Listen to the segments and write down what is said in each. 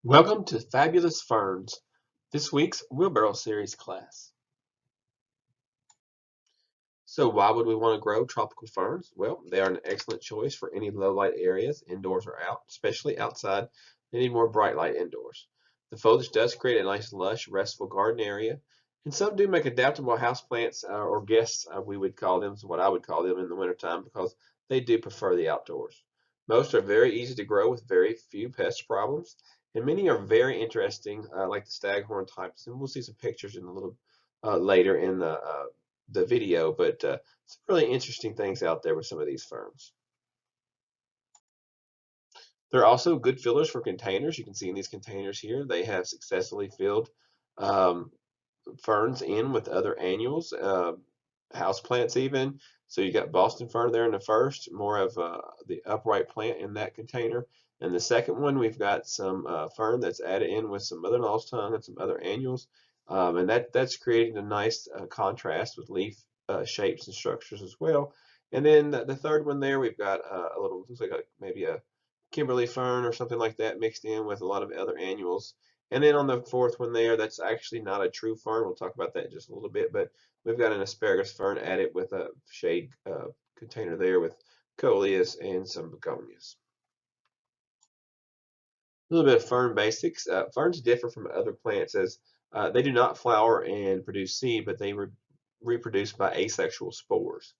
Welcome to Fabulous Ferns, this week's Wheelbarrow Series class. So why would we want to grow tropical ferns? Well, they are an excellent choice for any low light areas, indoors or out, especially outside. They need more bright light indoors. The foliage does create a nice, lush, restful garden area, and some do make adaptable houseplants or guests, we would call them, so what I would call them in the wintertime, because they do prefer the outdoors. Most are very easy to grow with very few pest problems, and many are very interesting, like the staghorn types, and we'll see some pictures in a little later in the video, but some really interesting things out there with some of these ferns. They're also good fillers for containers. You can see in these containers here, they have successfully filled um, ferns in with other annuals, house plants even. So you got Boston fern there in the first, more of the upright plant in that container. And the second one, we've got some fern that's added in with some mother-in-law's tongue and some other annuals. And that's creating a nice contrast with leaf shapes and structures as well. And then the third one there, we've got a little, looks like maybe a Kimberly fern or something like that mixed in with a lot of other annuals. And then on the fourth one there, that's actually not a true fern. We'll talk about that in just a little bit, but we've got an asparagus fern added with a shade container there with coleus and some begonias. A little bit of fern basics. Ferns differ from other plants as they do not flower and produce seed, but they reproduce by asexual spores.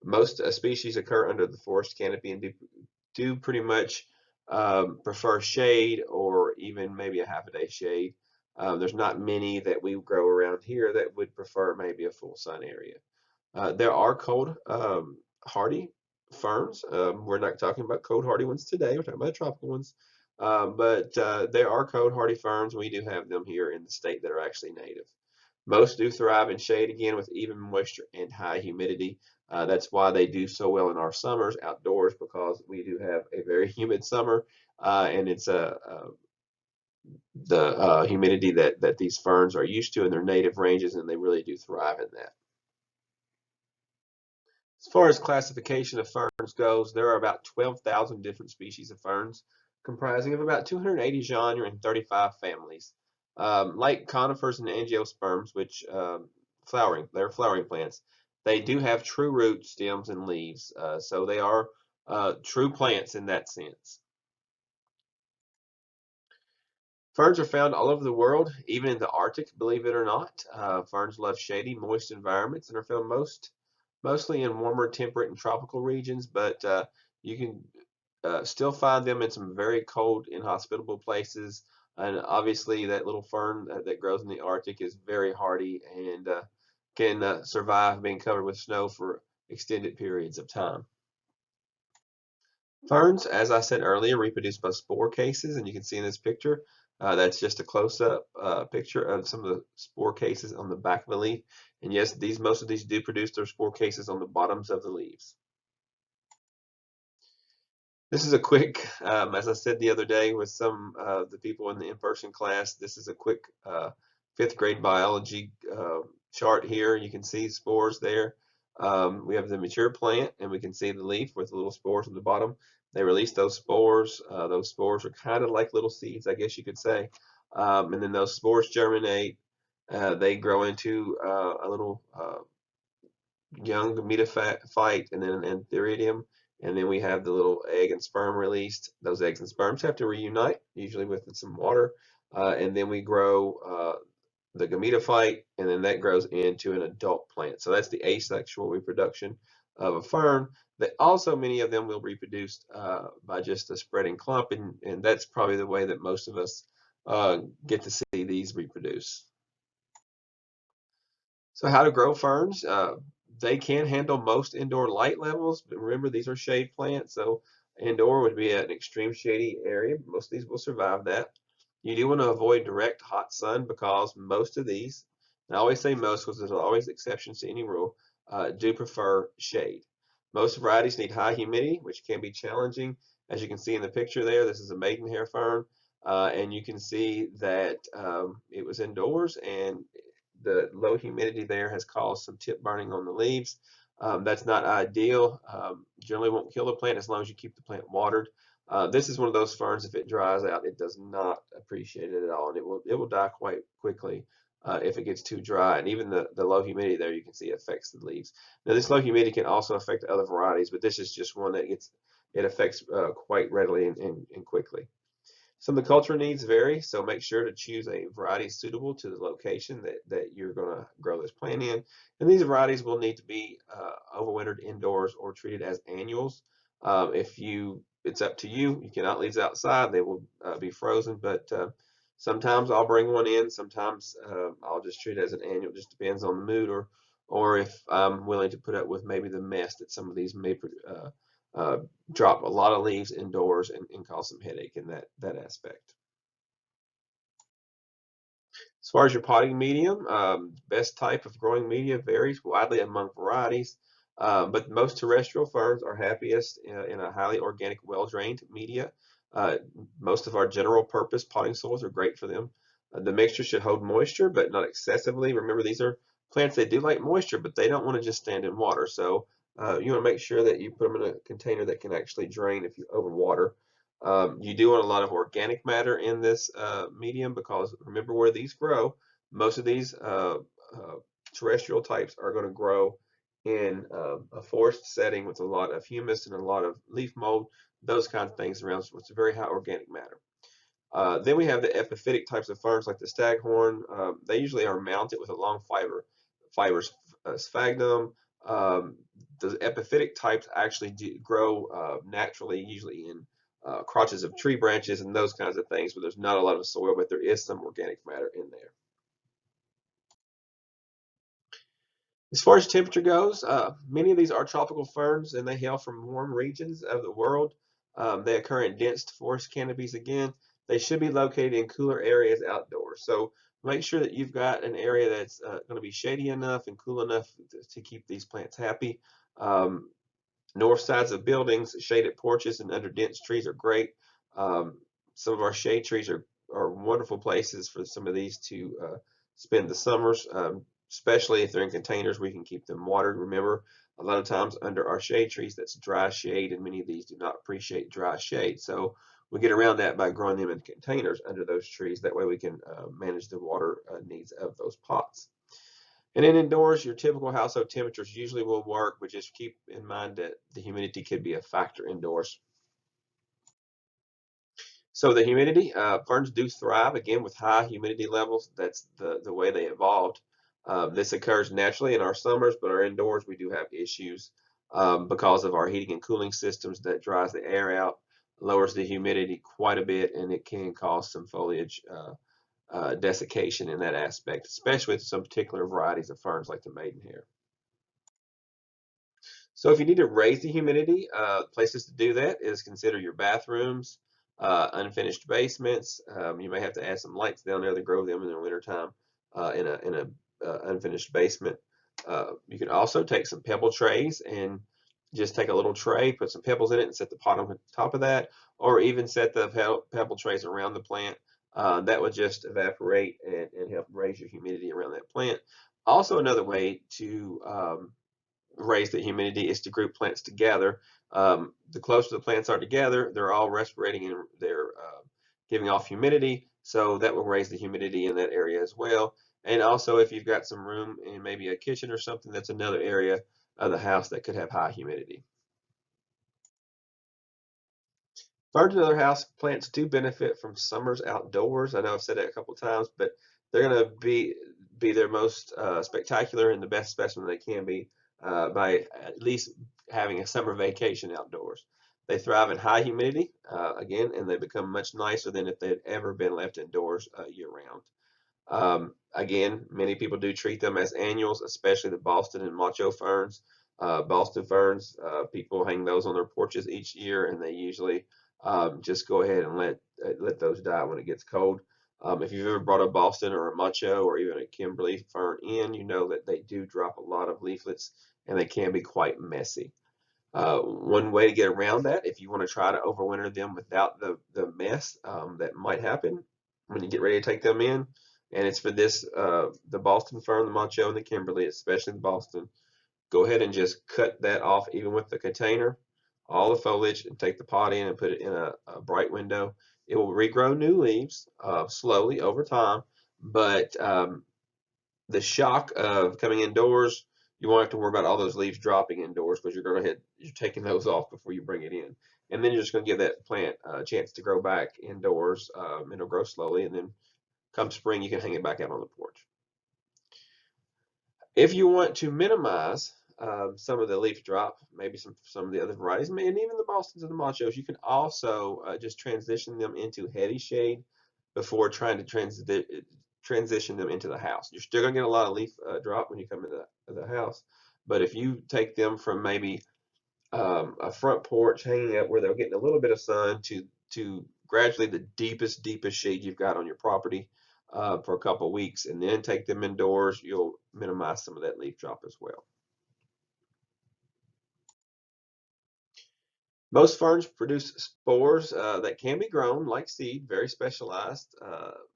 Most species occur under the forest canopy and do pretty much prefer shade or even maybe a half a day shade. There's not many that we grow around here that would prefer maybe a full sun area. There are cold hardy ferns. We're not talking about cold hardy ones today. We're talking about tropical ones. But there are cold hardy ferns. We do have them here in the state that are actually native. Most do thrive in shade again with even moisture and high humidity. That's why they do so well in our summers outdoors, because we do have a very humid summer, and it's the humidity that these ferns are used to in their native ranges, and they really do thrive in that. As far as classification of ferns goes, there are about 12,000 different species of ferns, comprising of about 280 genera and 35 families. Like conifers and angiosperms, which they're flowering plants, they do have true roots, stems, and leaves, so they are true plants in that sense. Ferns are found all over the world, even in the Arctic, believe it or not. Ferns love shady, moist environments and are found mostly in warmer, temperate, and tropical regions, but you can still find them in some very cold, inhospitable places. And obviously, that little fern that grows in the Arctic is very hardy and can survive being covered with snow for extended periods of time. Ferns, as I said earlier, reproduce by spore cases, and you can see in this picture, that's just a close-up picture of some of the spore cases on the back of the leaf. And yes, most of these do produce their spore cases on the bottoms of the leaves. This is a quick, as I said the other day with some of the people in the in-person class, this is a quick fifth grade biology chart here. You can see spores there. We have the mature plant, and we can see the leaf with the little spores on the bottom. They release those spores. Those spores are kind of like little seeds, I guess you could say. And then those spores germinate. They grow into a little young gametophyte and then an antheridium. And then we have the little egg and sperm released. Those eggs and sperms have to reunite, usually with some water. And then we grow the gametophyte, and then that grows into an adult plant. So that's the asexual reproduction of a fern. That also, many of them will reproduce by just a spreading clump, and that's probably the way that most of us get to see these reproduce. So how to grow ferns? They can handle most indoor light levels, but remember these are shade plants, so indoor would be an extreme shady area. Most of these will survive that. You do want to avoid direct hot sun because most of these, and I always say most because there's always exceptions to any rule, do prefer shade. Most varieties need high humidity, which can be challenging. As you can see in the picture there, this is a maidenhair fern, and you can see that it was indoors, and the low humidity there has caused some tip burning on the leaves. That's not ideal. Generally won't kill the plant as long as you keep the plant watered. This is one of those ferns, if it dries out, it does not appreciate it at all, and it will die quite quickly if it gets too dry. And even the low humidity there, you can see affects the leaves. Now, this low humidity can also affect other varieties, but this is just one that it affects quite readily and quickly. Some of the culture needs vary, so make sure to choose a variety suitable to the location that you're going to grow this plant in. And these varieties will need to be overwintered indoors or treated as annuals. It's up to you. You cannot leave these outside; they will be frozen. But sometimes I'll bring one in. Sometimes I'll just treat it as an annual. It just depends on the mood, or if I'm willing to put up with maybe the mess that some of these may uh, drop a lot of leaves indoors and cause some headache in that aspect. As far as your potting medium, best type of growing media varies widely among varieties, but most terrestrial ferns are happiest in a highly organic, well-drained media. Uh, Most of our general purpose potting soils are great for them. The mixture should hold moisture, but not excessively. Remember, these are plants that do like moisture, but they don't want to just stand in water. So you want to make sure that you put them in a container that can actually drain if you overwater. You do want a lot of organic matter in this medium because remember where these grow, most of these uh, terrestrial types are going to grow in a forest setting with a lot of humus and a lot of leaf mold, those kinds of things around. So it's a very high organic matter. Then we have the epiphytic types of ferns like the staghorn. They usually are mounted with a long fibers sphagnum. Um, the epiphytic types actually do grow naturally, usually in crotches of tree branches and those kinds of things, where there's not a lot of soil, but there is some organic matter in there. As far as temperature goes, many of these are tropical ferns and they hail from warm regions of the world. They occur in dense forest canopies again. They should be located in cooler areas outdoors. So make sure that you've got an area that's going to be shady enough and cool enough to keep these plants happy. Um, North sides of buildings, shaded porches, and under dense trees are great. Um, some of our shade trees are wonderful places for some of these to spend the summers, especially if they're in containers. We can keep them watered. Remember, a lot of times under our shade trees, that's dry shade, and many of these do not appreciate dry shade. So we get around that by growing them in containers under those trees. That way we can manage the water needs of those pots. And then indoors, your typical household temperatures usually will work, but just keep in mind that the humidity could be a factor indoors. So the humidity, ferns do thrive again with high humidity levels. That's the way they evolved. This occurs naturally in our summers, but our indoors we do have issues because of our heating and cooling systems that dries the air out, lowers the humidity quite a bit, and it can cause some foliage desiccation in that aspect, especially with some particular varieties of ferns like the maidenhair. So if you need to raise the humidity, places to do that is consider your bathrooms, unfinished basements. You may have to add some lights down there to grow them in the wintertime in a unfinished basement. You can also take some pebble trays and just take a little tray, put some pebbles in it, and set the pot on top of that, or even set the pebble trays around the plant. That would just evaporate and help raise your humidity around that plant. Also, another way to raise the humidity is to group plants together. The closer the plants are together, they're all respirating and they're giving off humidity, so that will raise the humidity in that area as well. And also, if you've got some room in maybe a kitchen or something, that's another area of the house that could have high humidity. Ferns and other house plants do benefit from summers outdoors. I know I've said that a couple times, but they're going to be their most spectacular and the best specimen they can be by at least having a summer vacation outdoors. They thrive in high humidity again, and they become much nicer than if they'd ever been left indoors year round. Again, many people do treat them as annuals, especially the Boston and macho ferns. Boston ferns, people hang those on their porches each year, and they usually just go ahead and let those die when it gets cold. If you've ever brought a Boston or a macho or even a Kimberly fern in, you know that they do drop a lot of leaflets and they can be quite messy. One way to get around that, if you want to try to overwinter them without the mess that might happen when you get ready to take them in, and it's for this the Boston fern, the macho, and the Kimberly, especially the Boston. Go ahead and just cut that off, even with the container. all the foliage and take the pot in and put it in a bright window. It will regrow new leaves slowly over time, but the shock of coming indoors, you won't have to worry about all those leaves dropping indoors because you're taking those off before you bring it in. And then you're just going to give that plant a chance to grow back indoors. It'll grow slowly, and then come spring, you can hang it back out on the porch. If you want to minimize some of the leaf drop, maybe some of the other varieties, and even the Bostons and the Machos, you can also just transition them into heavy shade before trying to transition them into the house. You're still going to get a lot of leaf drop when you come into the house, but if you take them from maybe a front porch hanging up where they're getting a little bit of sun to gradually the deepest shade you've got on your property for a couple of weeks, and then take them indoors, you'll minimize some of that leaf drop as well. Most ferns produce spores that can be grown like seed, very specialized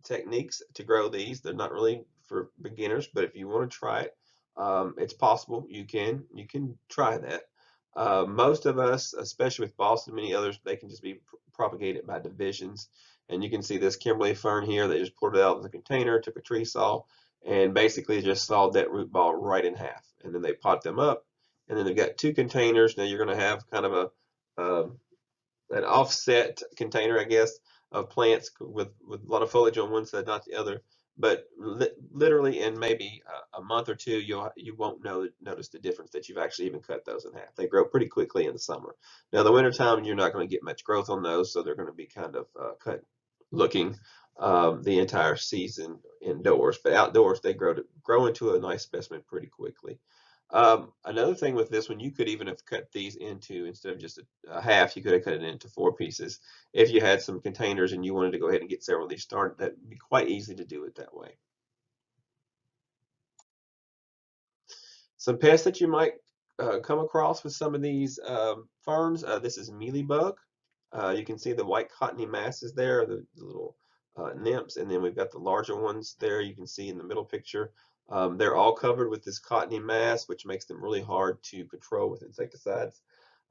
techniques to grow these. They're not really for beginners, but if you want to try it, it's possible. You can try that. Most of us, especially with Boston and many others, they can just be propagated by divisions. And you can see this Kimberly fern here. They just pulled it out of the container, took a tree saw, and basically just sawed that root ball right in half. And then they pot them up. And then they've got two containers. Now you're going to have kind of um, an offset container, I guess, of plants with a lot of foliage on one side, not the other. But literally in maybe a month or two, you won't notice the difference that you've actually even cut those in half. They grow pretty quickly in the summer. Now the wintertime, you're not going to get much growth on those, so they're going to be kind of cut looking the entire season indoors. But outdoors, they grow into a nice specimen pretty quickly. Another thing with this one, you could even have cut these into, instead of just a half, you could have cut it into four pieces. If you had some containers and you wanted to go ahead and get several of these started, that'd be quite easy to do it that way. Some pests that you might come across with some of these ferns, this is mealybug. You can see the white cottony masses there, the little nymphs, and then we've got the larger ones there you can see in the middle picture. They're all covered with this cottony mass, which makes them really hard to control with insecticides.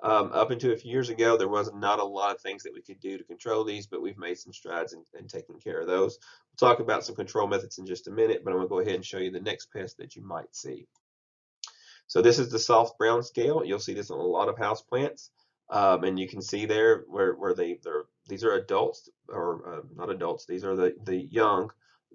Up until a few years ago, there was not a lot of things that we could do to control these, but we've made some strides in taking care of those. We'll talk about some control methods in just a minute, but I'm going to go ahead and show you the next pest that you might see. So this is the soft brown scale. You'll see this on a lot of house plants. And you can see there where these are adults, or not adults, these are the young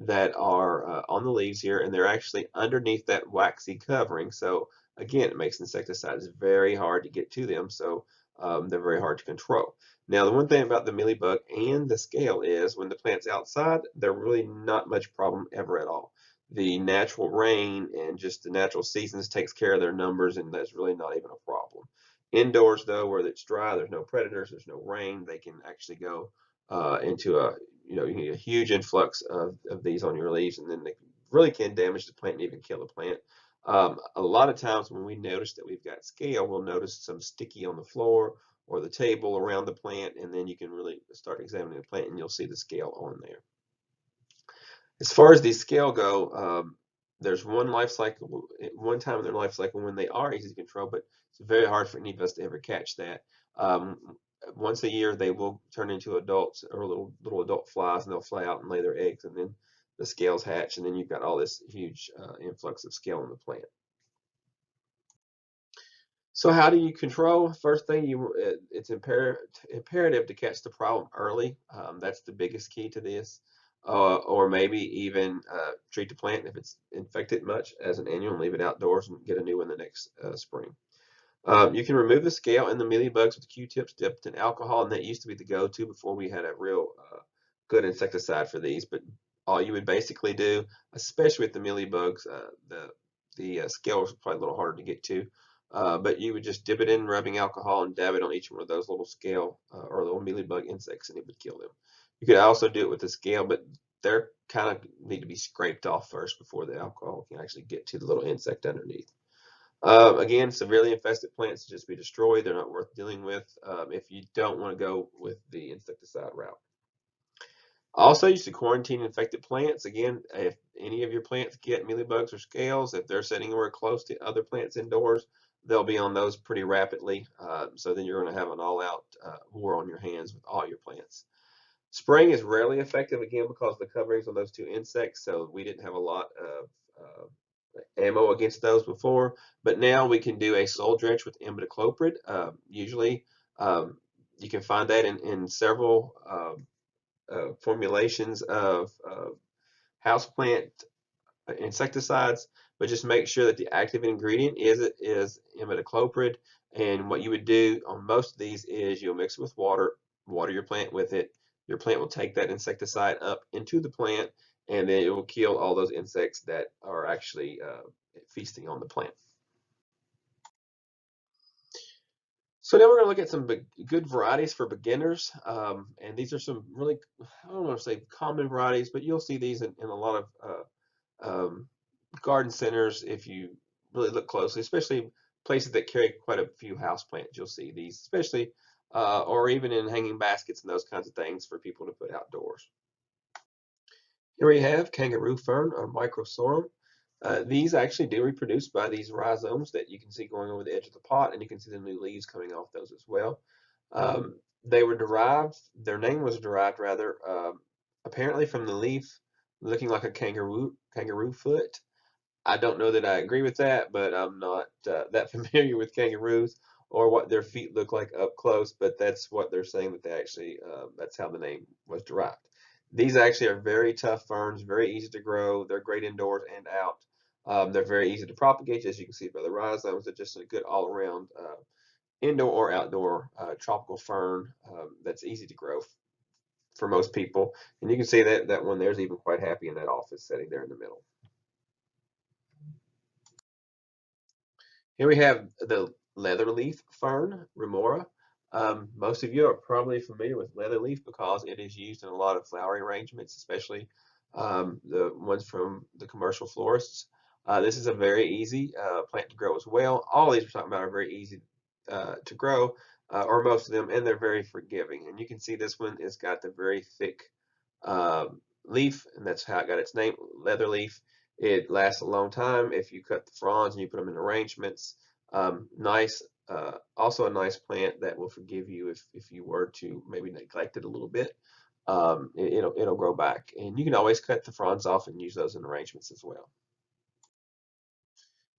that are on the leaves here, and they're actually underneath that waxy covering. So again, it makes insecticides very hard to get to them, so they're very hard to control. Now, the one thing about the mealybug and the scale is when the plant's outside, they're really not much problem ever at all. The natural rain and just the natural seasons takes care of their numbers, and that's really not even a problem. Indoors, though, where it's dry, there's no predators, there's no rain, they can actually go into you get a huge influx of these on your leaves, and then they really can damage the plant and even kill the plant. A lot of times when we notice that we've got scale, we'll notice some sticky on the floor or the table around the plant, and then you can really start examining the plant and you'll see the scale on there. As far as these scale go, there's one time in their life cycle when they are easy to control, but it's very hard for any of us to ever catch that. Once a year, they will turn into adults or little adult flies, and they'll fly out and lay their eggs, and then the scales hatch, and then you've got all this huge influx of scale in the plant. So how do you control? First thing, it's imperative to catch the problem early. That's the biggest key to this. Or maybe even treat the plant if it's infected much as an annual and leave it outdoors and get a new one the next spring. You can remove the scale and the mealybugs with Q-tips dipped in alcohol, and that used to be the go-to before we had a real good insecticide for these. But all you would basically do, especially with the mealybugs, the scale was probably a little harder to get to. But you would just dip it in rubbing alcohol and dab it on each one of those little scale or little mealybug insects, and it would kill them. You could also do it with the scale, but they're kind of need to be scraped off first before the alcohol can actually get to the little insect underneath. Again, severely infested plants just be destroyed. They're not worth dealing with if you don't want to go with the insecticide route. Also, use to quarantine infected plants. Again, if any of your plants get mealybugs or scales, if they're sitting anywhere close to other plants indoors, they'll be on those pretty rapidly. So then you're going to have an all-out war on your hands with all your plants. Spraying is rarely effective again because of the coverings on those two insects. So we didn't have a lot of ammo against those before, but now we can do a soil drench with imidacloprid. Usually, um, you can find that in several formulations of houseplant insecticides, but just make sure that the active ingredient is imidacloprid. And what you would do on most of these is you'll mix it with water, water your plant with it. Your plant will take that insecticide up into the plant, and then it will kill all those insects that are actually feasting on the plant. So now we're going to look at some good varieties for beginners, and these are some really, I don't want to say common varieties, but you'll see these in a lot of garden centers if you really look closely, especially places that carry quite a few house plants. You'll see these, especially, or even in hanging baskets and those kinds of things for people to put outdoors. Here we have kangaroo fern or microsorum. These actually do reproduce by these rhizomes that you can see going over the edge of the pot, and you can see the new leaves coming off those as well. They were derived, their name was derived rather, apparently from the leaf looking like a kangaroo foot. I don't know that I agree with that, but I'm not that familiar with kangaroos or what their feet look like up close, but that's what they're saying that they actually, that's how the name was derived. These actually are very tough ferns, very easy to grow. They're great indoors and out. They're very easy to propagate, as you can see by the rhizomes. They're just a good all-around indoor or outdoor tropical fern that's easy to grow for most people. And you can see that that one there's even quite happy in that office setting there in the middle. Here we have the leatherleaf fern, remora. Most of you are probably familiar with leatherleaf because it is used in a lot of flowery arrangements, especially the ones from the commercial florists. This is a very easy plant to grow as well. All these we're talking about are very easy to grow, or most of them, and they're very forgiving. And you can see this one has got the very thick leaf, and that's how it got its name, leatherleaf. It lasts a long time if you cut the fronds and you put them in arrangements. Nice, also a nice plant that will forgive you if you were to maybe neglect it a little bit. It'll grow back, and you can always cut the fronds off and use those in arrangements as well.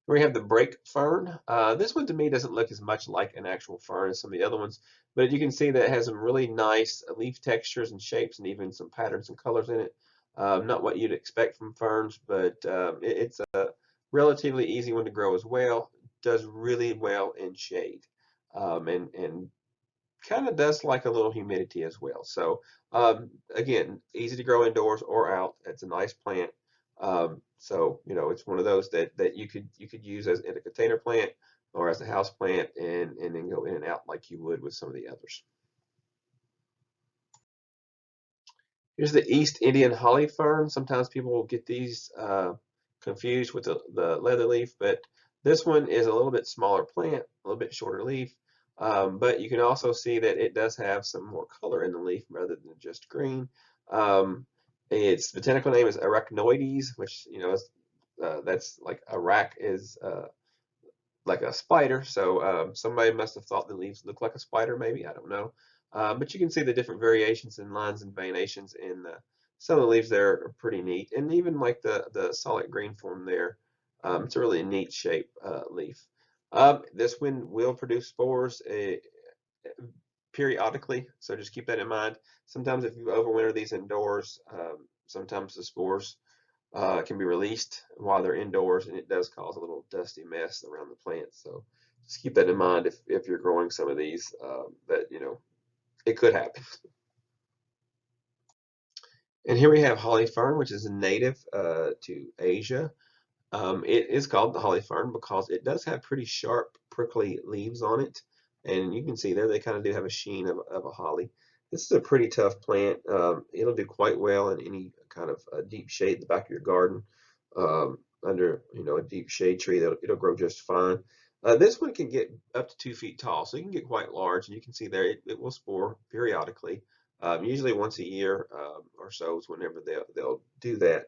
We have the brake fern. This one to me doesn't look as much like an actual fern as some of the other ones, but you can see that it has some really nice leaf textures and shapes and even some patterns and colors in it. Not what you'd expect from ferns, but it's a relatively easy one to grow as well. Does really well in shade, and kind of does like a little humidity as well. So again, easy to grow indoors or out. It's a nice plant. So it's one of those that you could use as in a container plant or as a house plant and then go in and out like you would with some of the others. Here's the East Indian holly fern. Sometimes people will get these confused with the leatherleaf, but this one is a little bit smaller plant, a little bit shorter leaf. But you can also see that it does have some more color in the leaf rather than just green. Its botanical name is arachnoides, which is that's like arac is like a spider. So somebody must have thought the leaves look like a spider, maybe, I don't know. But you can see the different variations in lines and veinations in some of the leaves there are pretty neat. And even like the solid green form there, it's a really neat shape leaf. This one will produce spores periodically, so just keep that in mind. Sometimes if you overwinter these indoors, sometimes the spores can be released while they're indoors, and it does cause a little dusty mess around the plant. So just keep that in mind if you're growing some of these, that it could happen. And here we have holly fern, which is a native to Asia. It is called the holly fern because it does have pretty sharp, prickly leaves on it. And you can see there they kind of do have a sheen of a holly. This is a pretty tough plant. It'll do quite well in any kind of deep shade in the back of your garden. Under a deep shade tree, it'll grow just fine. This one can get up to 2 feet tall, so you can get quite large. And you can see there it will spore periodically, usually once a year or so is whenever they'll do that.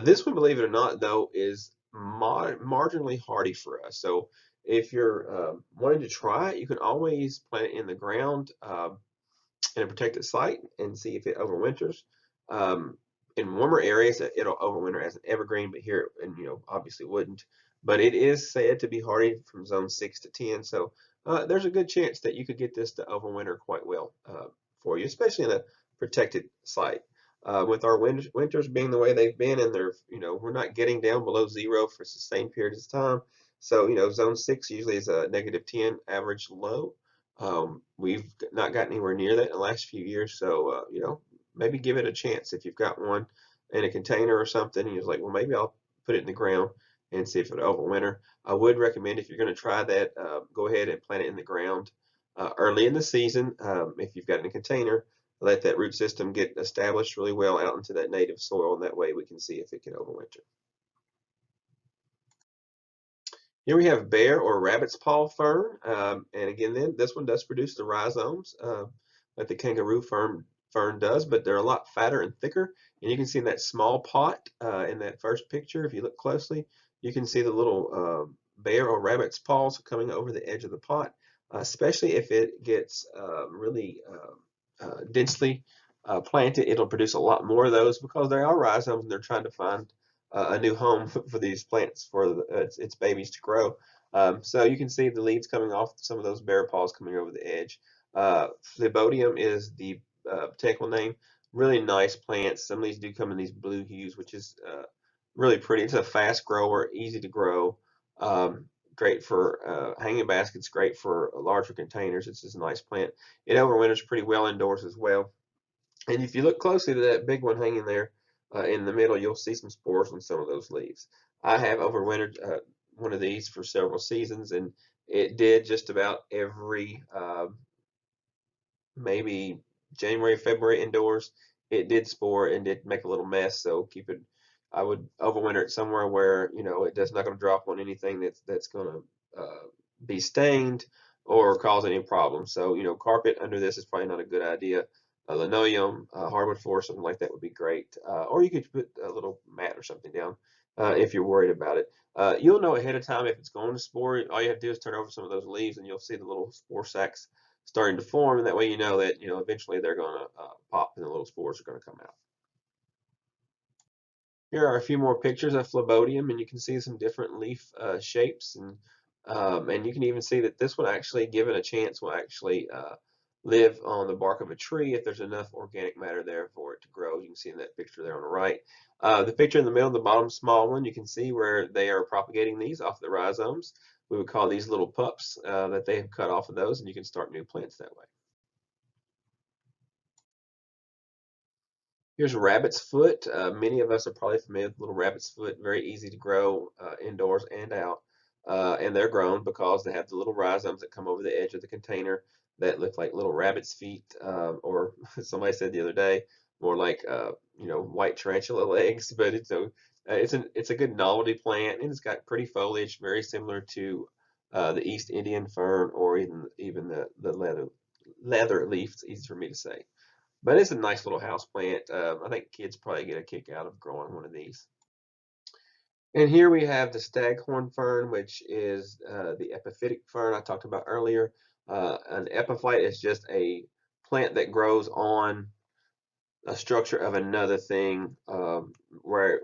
This one, believe it or not, though, is marginally hardy for us. So If you're wanting to try it, you can always plant it in the ground. In a protected site and see if it overwinters. Um, in warmer areas, it'll overwinter as an evergreen, but here, and obviously wouldn't. But it is said to be hardy from zone 6 to 10, so there's a good chance that you could get this to overwinter quite well for you, especially in a protected site. With our winters being the way they've been, and we're not getting down below zero for sustained periods of time. So, zone 6 usually is a -10 average low. We've not gotten anywhere near that in the last few years, so maybe give it a chance if you've got one in a container or something, and you're like, well, maybe I'll put it in the ground and see if it'll overwinter. I would recommend if you're going to try that, go ahead and plant it in the ground early in the season. If you've got it in a container, let that root system get established really well out into that native soil, and that way we can see if it can overwinter. Here we have bear or rabbit's paw fern, and again, then this one does produce the rhizomes, like the kangaroo fern does, but they're a lot fatter and thicker. And you can see in that small pot in that first picture, if you look closely, you can see the little bear or rabbit's paws coming over the edge of the pot, especially if it gets really densely planted. It'll produce a lot more of those because they are rhizomes and they're trying to find a new home for these plants for its babies to grow. So you can see the leaves coming off some of those bear paws coming over the edge. Phlebodium is the botanical name. Really nice plants. Some of these do come in these blue hues, which is really pretty. It's a fast grower, easy to grow. Great for hanging baskets, great for larger containers. It's just a nice plant. It overwinters pretty well indoors as well. And if you look closely to that big one hanging there in the middle, you'll see some spores on some of those leaves. I have overwintered one of these for several seasons, and it did just about every maybe January, February indoors. It did spore and did make a little mess, so keep it. I would overwinter it somewhere where it does not going to drop on anything that's going to be stained or cause any problems. So carpet under this is probably not a good idea. Linoleum, hardwood floor, something like that would be great. Or you could put a little mat or something down if you're worried about it. You'll know ahead of time if it's going to spore. All you have to do is turn over some of those leaves, and you'll see the little spore sacs starting to form, and that way you know that eventually they're going to pop and the little spores are going to come out. Here are a few more pictures of Phlebodium, and you can see some different leaf shapes, and you can even see that this one actually, given a chance, will actually live on the bark of a tree if there's enough organic matter there for it to grow. You can see in that picture there on the right. The picture in the middle, the bottom small one, you can see where they are propagating these off the rhizomes. We would call these little pups that they have cut off of those, and you can start new plants that way. Here's rabbit's foot. Many of us are probably familiar with little rabbit's foot. Very easy to grow indoors and out. And they're grown because they have the little rhizomes that come over the edge of the container that look like little rabbit's feet, or somebody said the other day, more like white tarantula legs. But it's a good novelty plant, and it's got pretty foliage, very similar to the East Indian fern, or even the leather leaf. It's easy for me to say. But it's a nice little house plant. I think kids probably get a kick out of growing one of these. And here we have the staghorn fern, which is the epiphytic fern I talked about earlier. An epiphyte is just a plant that grows on a structure of another thing, where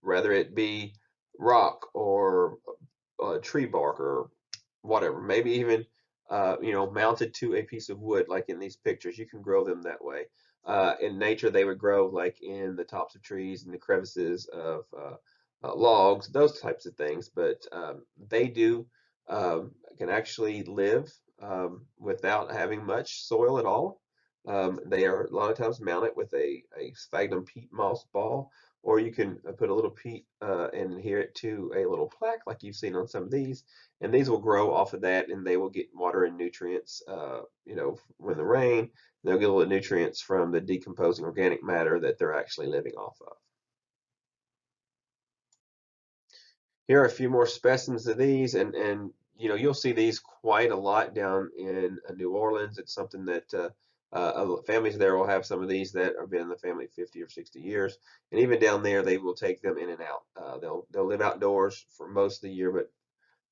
whether it be rock or tree bark or whatever, maybe even mounted to a piece of wood, like in these pictures. You can grow them that way. In nature, they would grow like in the tops of trees and the crevices of logs, those types of things. But they do can actually live without having much soil at all. They are a lot of times mounted with a sphagnum peat moss ball, or you can put a little peat and adhere it to a little plaque like you've seen on some of these, and these will grow off of that, and they will get water and nutrients, when the rain, they'll get a little nutrients from the decomposing organic matter that they're actually living off of. Here are a few more specimens of these, and you'll see these quite a lot down in New Orleans. It's something that families there will have some of these that have been in the family 50 or 60 years, and even down there they will take them in and out. They'll live outdoors for most of the year, but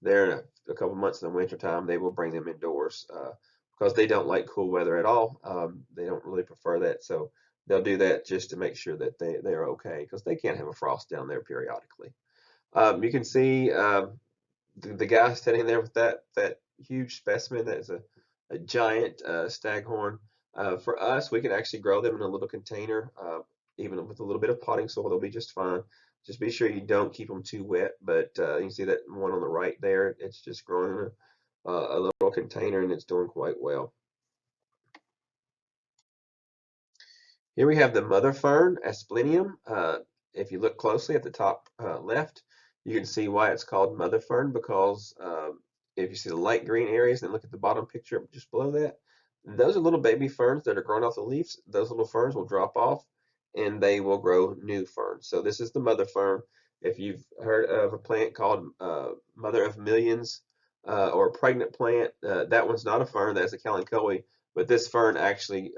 there in a couple months in the wintertime, they will bring them indoors because they don't like cool weather at all. They don't really prefer that, so they'll do that just to make sure that they're okay because they can't have a frost down there periodically. You can see the guy standing there with that huge specimen. That is a giant staghorn. For us, we can actually grow them in a little container, even with a little bit of potting soil. They'll be just fine. Just be sure you don't keep them too wet. But you can see that one on the right there. It's just growing in a little container and it's doing quite well. Here we have the mother fern, Asplenium. If you look closely at the top left, you can see why it's called mother fern because if you see the light green areas and look at the bottom picture just below that, those are little baby ferns that are growing off the leaves. Those little ferns will drop off and they will grow new ferns. So this is the mother fern. If you've heard of a plant called mother of millions or a pregnant plant, that one's not a fern, that's a kalanchoe, but this fern actually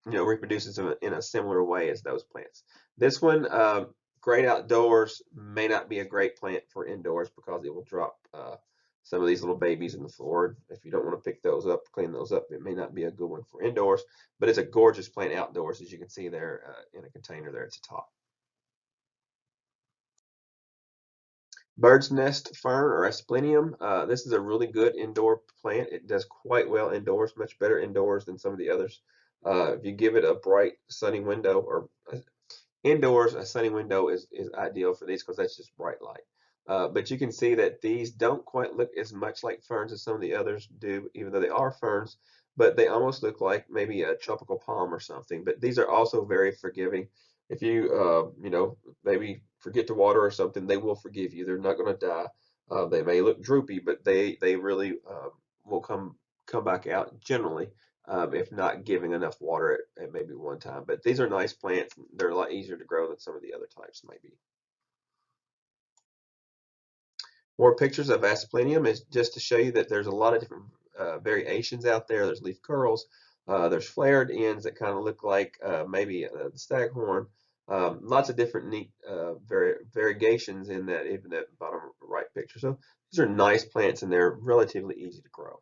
reproduces in a similar way as those plants. This one, great outdoors, may not be a great plant for indoors because it will drop some of these little babies in the floor. If you don't want to pick those up, clean those up, it may not be a good one for indoors, but it's a gorgeous plant outdoors, as you can see there in a container there at the top. Bird's nest fern or asplenium. This is a really good indoor plant. It does quite well indoors, much better indoors than some of the others. If you give it a bright sunny window or indoors, a sunny window is ideal for these because that's just bright light. But you can see that these don't quite look as much like ferns as some of the others do, even though they are ferns, but they almost look like maybe a tropical palm or something. But these are also very forgiving. If you, maybe forget to water or something, they will forgive you. They're not going to die. They may look droopy, but they really will come back out generally if not giving enough water at maybe one time. But these are nice plants. They're a lot easier to grow than some of the other types might be. More pictures of Asplenium is just to show you that there's a lot of different variations out there. There's leaf curls. There's flared ends that kind of look like maybe the staghorn. Lots of different neat variegations in that, even that bottom right picture. So these are nice plants and they're relatively easy to grow.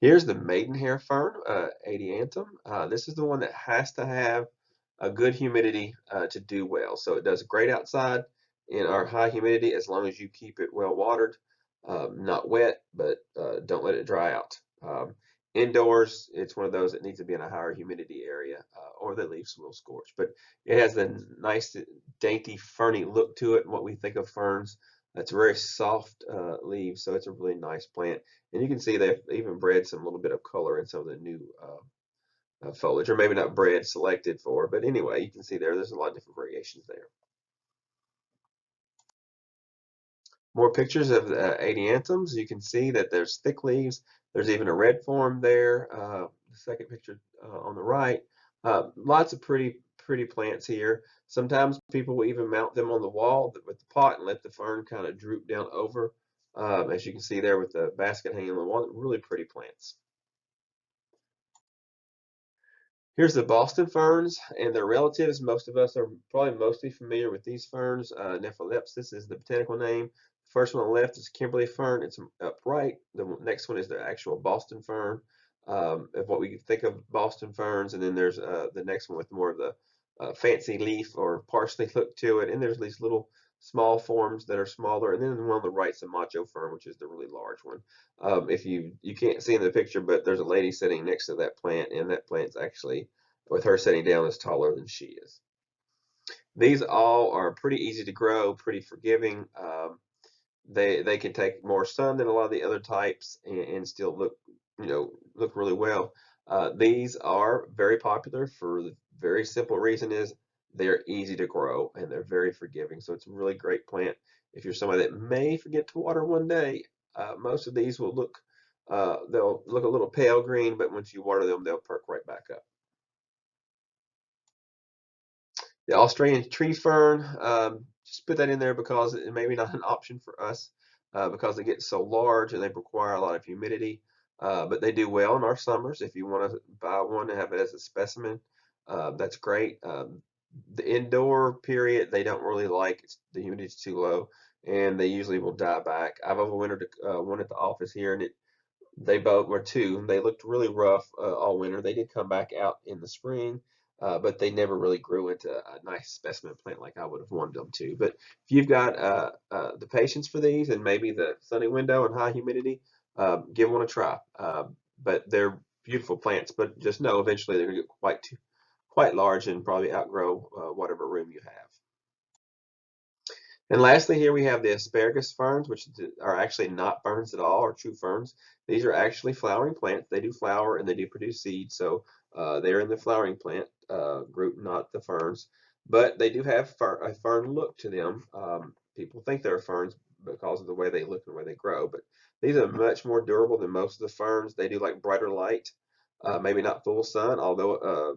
Here's the maidenhair fern, Adiantum. This is the one that has to have a good humidity to do well. So it does great outside in our high humidity as long as you keep it well watered, not wet, but don't let it dry out. Indoors, it's one of those that needs to be in a higher humidity area or the leaves will scorch. But it has a nice, dainty, ferny look to it, and what we think of ferns. It's very soft leaves, so it's a really nice plant. And you can see they've even bred some little bit of color in some of the new foliage, or maybe not bred, selected for. But anyway, you can see there's a lot of different variations there. More pictures of the adianthums. You can see that there's thick leaves. There's even a red form there. The second picture on the right. Lots of pretty plants here. Sometimes people will even mount them on the wall with the pot and let the fern kind of droop down over. As you can see there with the basket hanging on the wall, really pretty plants. Here's the Boston ferns and their relatives. Most of us are probably mostly familiar with these ferns. Nephalepsis is the botanical name. The first one on the left is Kimberly fern. It's upright. The next one is the actual Boston fern, of what we think of Boston ferns. And then there's the next one with more of the fancy leaf or parsley look to it. And there's these little small forms that are smaller. And then the one on the right is the macho fern, which is the really large one. If you can't see in the picture, but there's a lady sitting next to that plant, and that plant's actually, with her sitting down, is taller than she is. These all are pretty easy to grow, pretty forgiving. They can take more sun than a lot of the other types and still look really well. These are very popular for the very simple reason is they're easy to grow and they're very forgiving. So it's a really great plant. If you're somebody that may forget to water one day, most of these will they'll look a little pale green, but once you water them, they'll perk right back up. The Australian tree fern, just put that in there because it may be not an option for us because they get so large and they require a lot of humidity. But they do well in our summers. If you want to buy one and have it as a specimen, that's great. The indoor period, they don't really like, the humidity is too low. and they usually will die back. I've overwintered one at the office here, and they both were two. They looked really rough all winter. They did come back out in the spring, but they never really grew into a nice specimen plant like I would have wanted them to. But if you've got the patience for these and maybe the sunny window and high humidity, give one a try. But they're beautiful plants. But just know eventually they're going to get quite large and probably outgrow whatever room you have. And lastly, here we have the asparagus ferns, which are actually not ferns at all, or true ferns. These are actually flowering plants. They do flower and they do produce seeds, so they're in the flowering plant group, not the ferns. But they do have a fern look to them. People think they're ferns because of the way they look and the way they grow, but these are much more durable than most of the ferns. They do like brighter light, maybe not full sun, although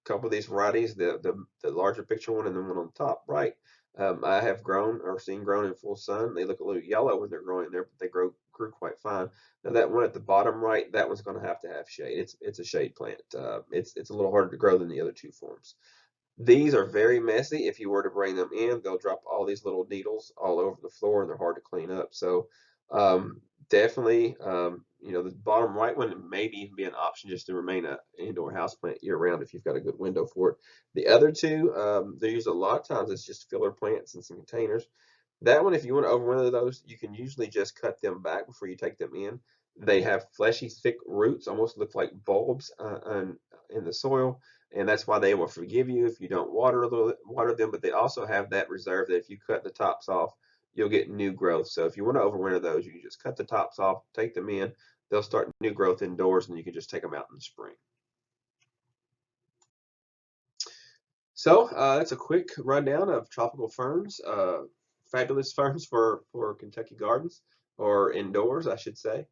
couple of these varieties, the larger picture one and the one on the top right, I have grown or seen grown in full sun. They look a little yellow when they're growing there, but they grew quite fine. Now that one at the bottom right, that one's going to have shade. It's a shade plant. It's a little harder to grow than the other two forms. These are very messy. If you were to bring them in, they'll drop all these little needles all over the floor and they're hard to clean up. So definitely, the bottom right one maybe even be an option just to remain an indoor house plant year round if you've got a good window for it. The other two, they're used a lot of times as just filler plants in some containers. That one, if you want to overwinter those, you can usually just cut them back before you take them in. They have fleshy, thick roots, almost look like bulbs in the soil, and that's why they will forgive you if you don't water them. But they also have that reserve that if you cut the tops off, you'll get new growth. So if you want to overwinter those, you can just cut the tops off, take them in. They'll start new growth indoors, and you can just take them out in the spring. So that's a quick rundown of tropical ferns, fabulous ferns for Kentucky gardens, or indoors, I should say.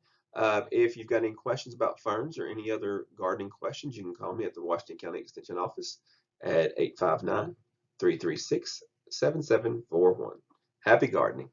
If you've got any questions about ferns or any other gardening questions, you can call me at the Washington County Extension Office at 859-336-7741. Happy gardening.